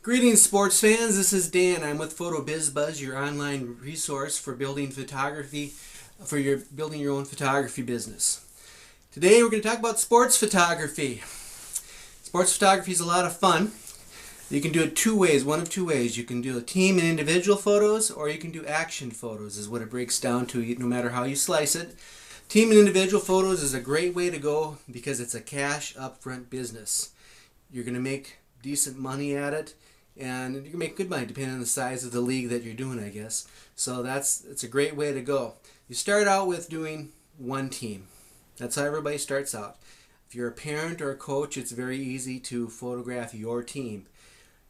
Greetings, sports fans. This is Dan. I'm with PhotoBizBuzz, your online resource for building photography, building your own photography business. Today we're going to talk about sports photography. Sports photography is a lot of fun. You can do it two ways, one of two ways. You can do team and individual photos, or you can do action photos, is what it breaks down to, no matter how you slice it. Team and individual photos is a great way to go because it's a cash upfront business. You're going to make decent money at it, and you can make good money depending on the size of the league that you're doing, I guess. So it's a great way to go. You start out with doing one team. That's how everybody starts out. If you're a parent or a coach, it's very easy to photograph your team.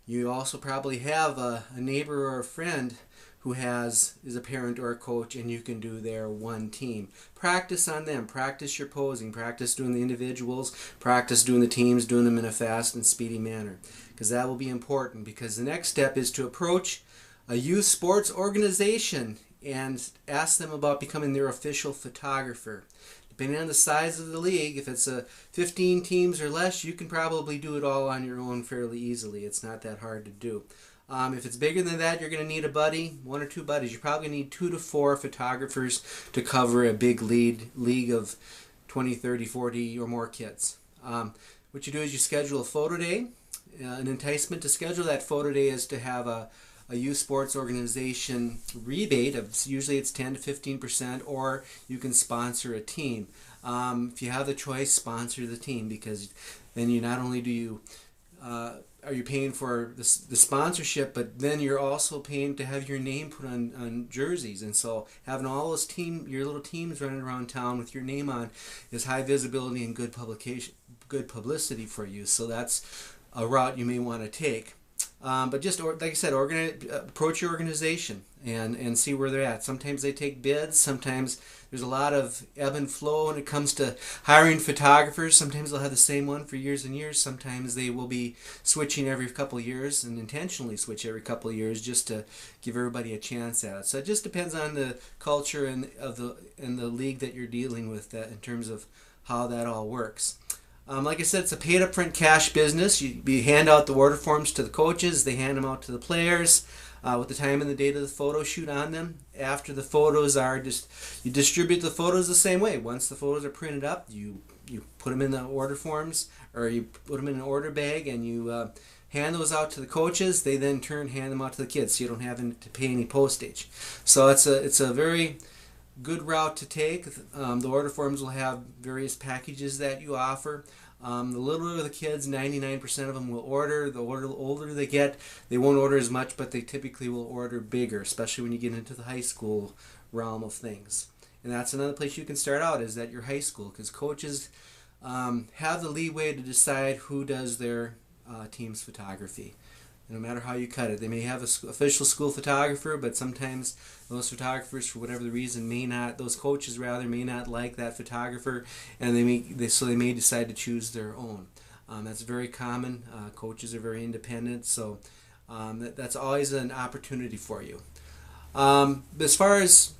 You also probably have a neighbor or a friend who is a parent or a coach, and you can do their one team. Practice on them. Practice your posing. Practice doing the individuals. Practice doing the teams, doing them in a fast and speedy manner, because that will be important, because the next step is to approach a youth sports organization and ask them about becoming their official photographer. Depending on the size of the league, if it's 15 teams or less, you can probably do it all on your own fairly easily. It's not that hard to do. If it's bigger than that, you're going to need a buddy, one or two buddies. You probably need 2 to 4 photographers to cover a big league of 20, 30, 40 or more kids. What you do is you schedule a photo day. An enticement to schedule that photo day is to have a youth sports organization rebate of, usually it's 10 to 15%, or you can sponsor a team. If you have the choice, sponsor the team, because then you not only do you are you paying for the sponsorship, but then you're also paying to have your name put on jerseys. And so having all those your little teams running around town with your name on is high visibility and good publicity for you. So that's a route you may want to take. But just like I said, approach your organization and see where they're at. Sometimes they take bids. Sometimes there's a lot of ebb and flow when it comes to hiring photographers. Sometimes they'll have the same one for years and years. Sometimes they will be switching every couple of years, and intentionally switch every couple of years just to give everybody a chance at it. So it just depends on the culture and the league that you're dealing with, in terms of how that all works. Like I said, it's a paid upfront cash business. You hand out the order forms to the coaches. They hand them out to the players with the time and the date of the photo shoot on them. After the photos you distribute the photos the same way. Once the photos are printed up, you put them in the order forms, or you put them in an order bag, and you hand those out to the coaches. They then hand them out to the kids, so you don't have to pay any postage. So it's a very good route to take. The order forms will have various packages that you offer. The littler the kids, 99% of them will order. The older they get, they won't order as much, but they typically will order bigger, especially when you get into the high school realm of things. And that's another place you can start out, is at your high school, because coaches have the leeway to decide who does their team's photography. No matter how you cut it, they may have an official school photographer, but sometimes those photographers, for whatever the reason, those coaches may not like that photographer, and they may decide to choose their own. That's very common. Coaches are very independent, so that's always an opportunity for you. As far as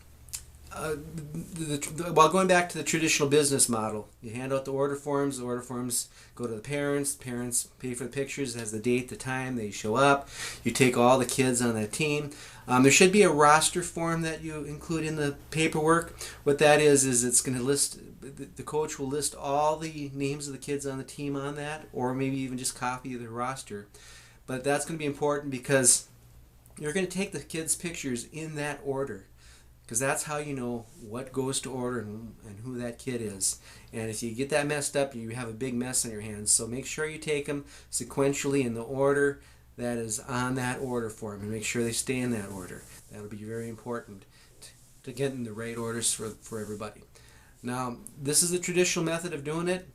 while going back to the traditional business model, you hand out the order forms. The order forms go to the parents. The parents pay for the pictures. It has the date, the time, they show up. You take all the kids on that team. There should be a roster form that you include in the paperwork. What that is it's going to list, the coach will list all the names of the kids on the team on that, or maybe even just copy of the roster. But that's going to be important, because you're going to take the kids' pictures in that order, because that's how you know what goes to order and who that kid is. And if you get that messed up, you have a big mess on your hands. So make sure you take them sequentially in the order that is on that order form, and make sure they stay in that order. That'll be very important to get in the right orders for everybody. Now, this is the traditional method of doing it.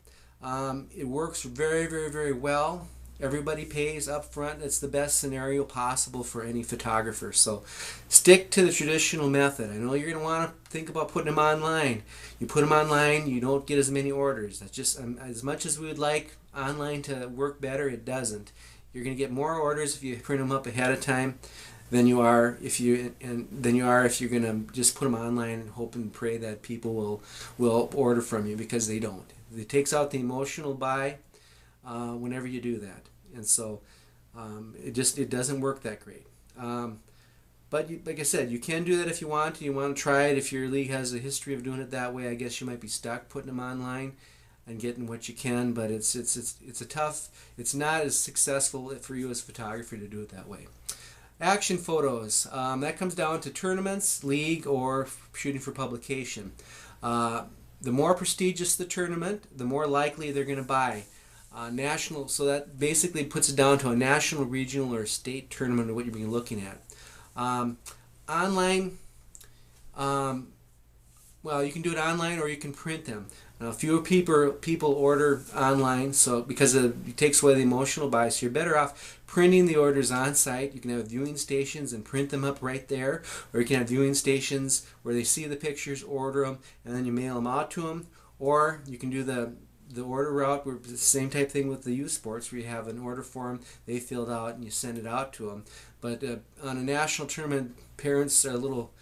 It works very, very, very well. Everybody pays up front. It's the best scenario possible for any photographer. So stick to the traditional method. I know you're going to want to think about putting them online. You put them online, you don't get as many orders. That's just, as much as we would like online to work better, it doesn't. You're going to get more orders if you print them up ahead of time than you are if you're going to just put them online and hope and pray that people will order from you, because they don't. It takes out the emotional buy whenever you do that. And so It doesn't work that great. But like I said, you can do that if you want to. You want to try it. If your league has a history of doing it that way, I guess you might be stuck putting them online and getting what you can. But it's a tough. It's not as successful for you as a photographer to do it that way. Action photos. That comes down to tournaments, league, or shooting for publication. The more prestigious the tournament, the more likely they're going to buy. National, so that basically puts it down to a national, regional, or state tournament of what you're looking at. Online, well, you can do it online or you can print them. Now, fewer people order online, so because it takes away the emotional buy, so you're better off printing the orders on site. You can have viewing stations and print them up right there, or you can have viewing stations where they see the pictures, order them, and then you mail them out to them, or you can do the order route, where the same type thing with the youth sports, where you have an order form they filled out and you send it out to them. But on a national tournament, parents are a little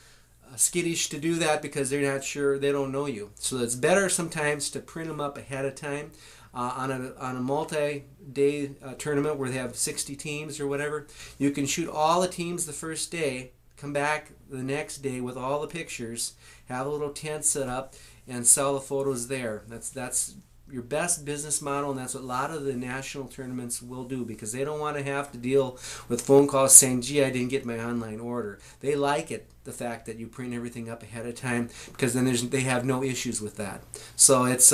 skittish to do that because they're not sure, they don't know you. So it's better sometimes to print them up ahead of time. On a multi-day tournament where they have 60 teams or whatever, you can shoot all the teams the first day, come back the next day with all the pictures, have a little tent set up, and sell the photos there. That's your best business model, and that's what a lot of the national tournaments will do, because they don't want to have to deal with phone calls saying, gee, I didn't get my online order. They like it, the fact that you print everything up ahead of time, because then they have no issues with that. So it's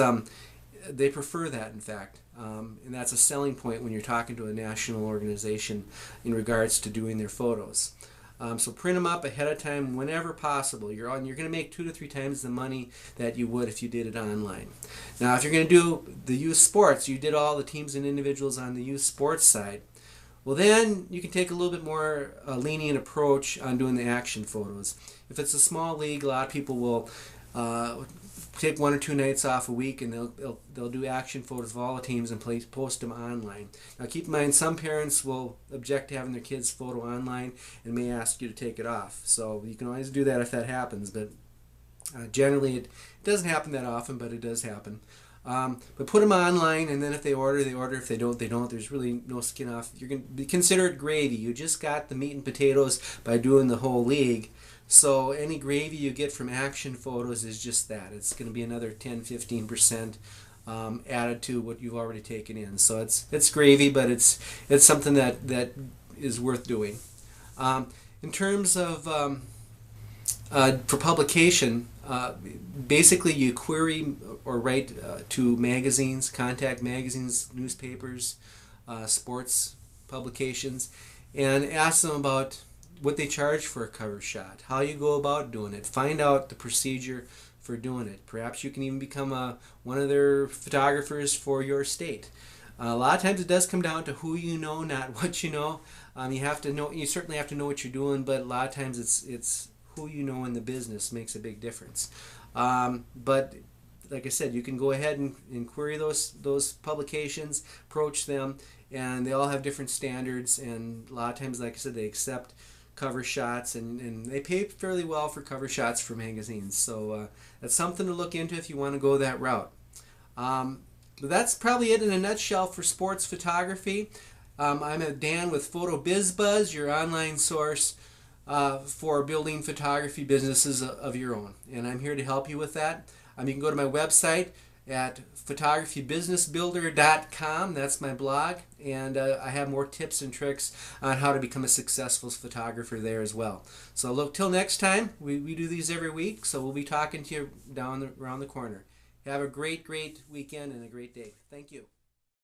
they prefer that, in fact, and that's a selling point when you're talking to a national organization in regards to doing their photos. So print them up ahead of time whenever possible. You're going to make 2 to 3 times the money that you would if you did it online. Now, if you're going to do the youth sports, you did all the teams and individuals on the youth sports side. Well, then you can take a little bit more lenient approach on doing the action photos. If it's a small league, a lot of people will take 1 or 2 nights off a week, and they'll do action photos of all the teams and post them online. Now, keep in mind, some parents will object to having their kids photo online and may ask you to take it off. So you can always do that if that happens, but generally it doesn't happen that often, but it does happen. But put them online, and then if they order, they order. If they don't, they don't. There's really no skin off. You're going to consider it gravy. You just got the meat and potatoes by doing the whole league. So any gravy you get from action photos is just that. It's going to be another 10-15% added to what you've already taken in. So it's gravy, but it's something that is worth doing. In terms of for publication, basically you query or write to magazines, contact magazines, newspapers, sports publications, and ask them about what they charge for a cover shot, how you go about doing it, find out the procedure for doing it. Perhaps you can even become one of their photographers for your state. A lot of times it does come down to who you know, not what you know. You have to know. You certainly have to know what you're doing, but a lot of times it's who you know in the business makes a big difference. But like I said, you can go ahead and query those publications, approach them, and they all have different standards. And a lot of times, like I said, they accept cover shots, and they pay fairly well for cover shots for magazines. So that's something to look into if you want to go that route. But that's probably it in a nutshell for sports photography. I'm Dan with PhotoBizBuzz, your online source for building photography businesses of your own. And I'm here to help you with that. You can go to my website at photographybusinessbuilder.com. That's my blog, and I have more tips and tricks on how to become a successful photographer there as well. So look, till next time, we do these every week, so we'll be talking to you around the corner. Have a great weekend and a great day. Thank you.